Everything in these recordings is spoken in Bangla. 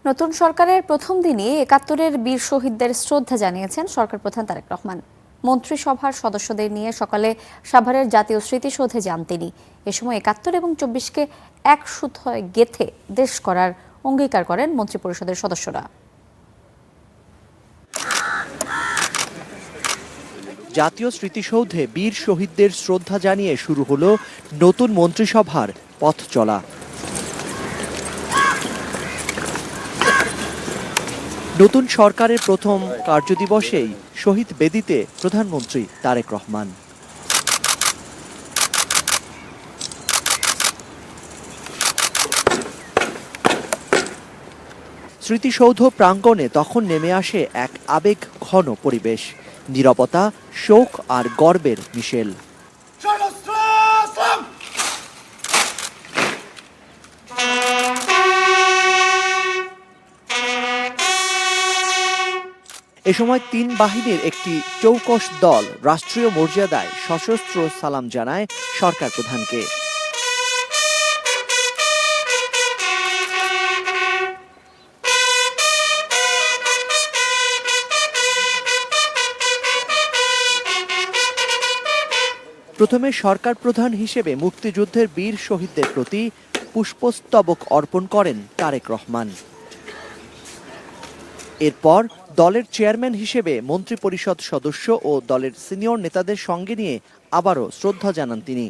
নতুন সরকারের প্রথম দিনই ৭১-এর বীর শহীদদের শ্রদ্ধা জানিয়েছেন সরকার প্রধান তারেক রহমান। মন্ত্রিসভার সদস্যদের নিয়ে সকালে সাভারের জাতীয় স্মৃতিসৌধে যান তিনি। এ সময় ৭১ এবং ২৪কে এক সুতোয় গেঁথে দেশ করার অঙ্গীকার করেন মন্ত্রিপরিষদের সদস্যরা। জাতীয় স্মৃতিসৌধে বীর শহীদদের শ্রদ্ধা জানিয়ে শুরু হলো নতুন মন্ত্রিসভার পথ চলা। নতুন সরকারের প্রথম কার্যদিবসেই শহীদ বেদিতে প্রধানমন্ত্রী তারেক রহমান। স্মৃতিসৌধ প্রাঙ্গণে তখন নেমে আসে এক আবেগ ঘন পরিবেশ, নীরবতা, শোক আর গর্বের মিশেল। এ সময় তিন বাহিনীর একটি চৌকস দল রাষ্ট্রীয় মর্যাদায় সশস্ত্র সালাম জানায় সরকার প্রধানকে। প্রথমে সরকার প্রধান হিসেবে মুক্তিযুদ্ধের বীর শহীদদের প্রতি পুষ্পস্তবক অর্পণ করেন তারেক রহমান। এরপর দলের চেয়ারম্যান হিসেবে মন্ত্রিপরিষদ সদস্য ও দলের সিনিয়র নেতাদের সঙ্গে নিয়ে আবারও শ্রদ্ধা জানান তিনি।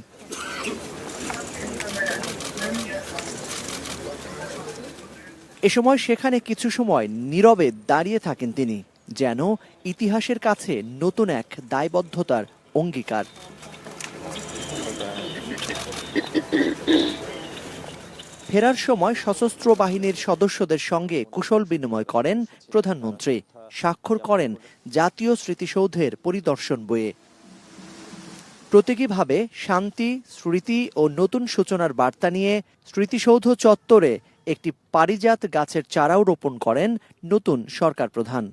এ সময় সেখানে কিছু সময় নীরবে দাঁড়িয়ে থাকেন তিনি, যেন ইতিহাসের কাছে নতুন এক দায়বদ্ধতার অঙ্গীকার। ফেরার সময় সশস্ত্র বাহিনীর সদস্যদের সঙ্গে কুশল বিনিময় করেন প্রধানমন্ত্রী, স্বাক্ষর করেন জাতীয় স্মৃতিসৌধের পরিদর্শন বইয়ে। প্রতীকীভাবে শান্তি, স্মৃতি ও নতুন সূচনার বার্তা নিয়ে স্মৃতিসৌধ চত্বরে একটি পারিজাত গাছের চারাও রোপণ করেন নতুন সরকার প্রধান।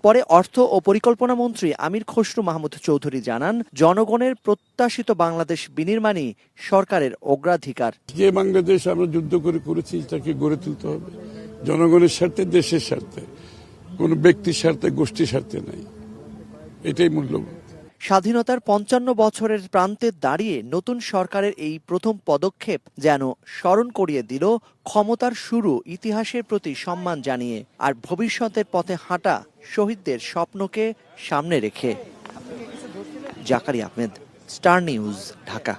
পরে অর্থ ও পরিকল্পনা মন্ত্রী আমির খসরু মাহমুদ চৌধুরী জানান, জনগণের প্রত্যাশিত বাংলাদেশ বিনির্মাণই সরকারের অগ্রাধিকার। যে বাংলাদেশ আমরা যুদ্ধ করে করেছি তাকে গড়ে তুলতে হবে জনগণের স্বার্থে, দেশের স্বার্থে, কোনো ব্যক্তির স্বার্থে, গোষ্ঠীর স্বার্থে নাই। এটাই মূল্যবোধ। স্বাধীনতার ৫৫ বছরের প্রান্তে দাঁড়িয়ে নতুন সরকারের এই প্রথম পদক্ষেপ যেন স্মরণ করিয়ে দিল ক্ষমতার শুরু ইতিহাসের প্রতি সম্মান জানিয়ে, আর ভবিষ্যতের পথে হাঁটা শহীদদের স্বপ্নকে সামনে রেখে। Zakaria Ahmed, star news, Dhaka.